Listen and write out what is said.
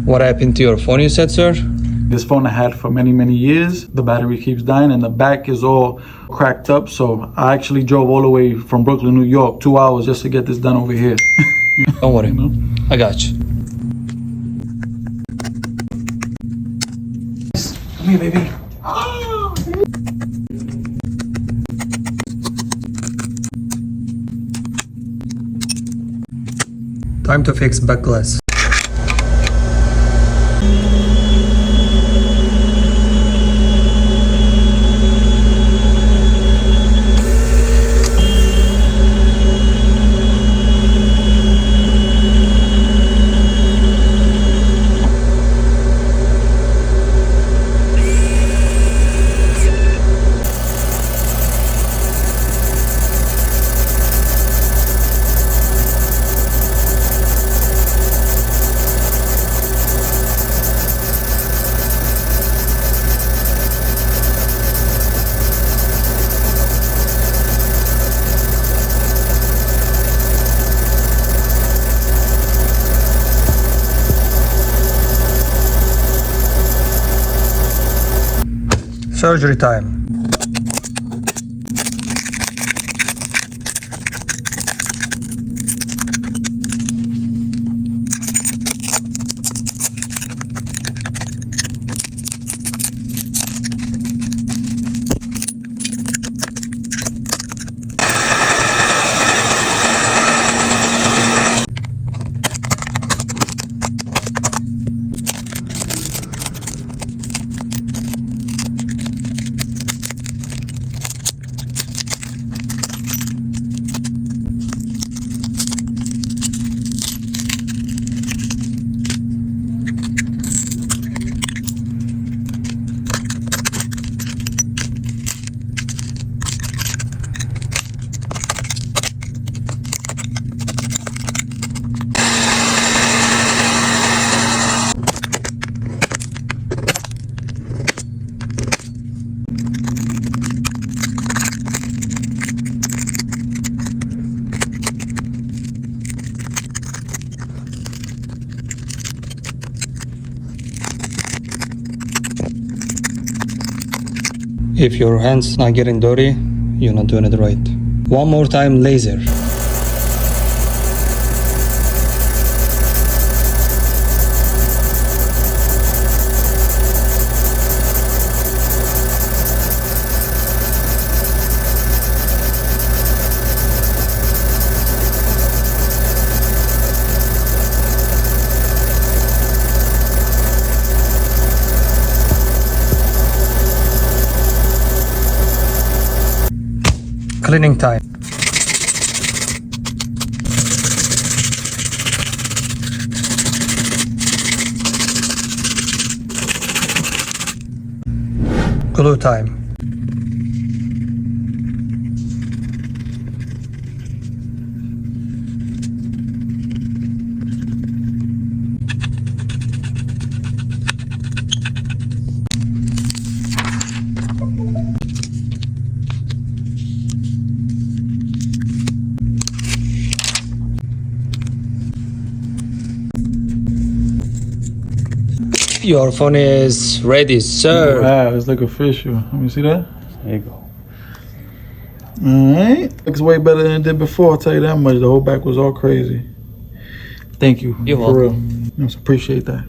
What happened to your phone, you said, sir? This phone I had for many years. The battery keeps dying and the back is all cracked up. So I actually drove all the way from Brooklyn, New York, 2 hours just to get this done over here. Don't worry, I got you. Come here, baby. Time to fix back glass. Surgery time. If your hand's not getting dirty, you're not doing it right. One more time, laser. Cleaning time. Glue time. Your phone is ready, sir. Wow, it's like official. Let me see that. There you go. Alright. Looks way better than it did before, I'll tell you that much. The whole back was all crazy. Thank you. You're for welcome. real. I appreciate that.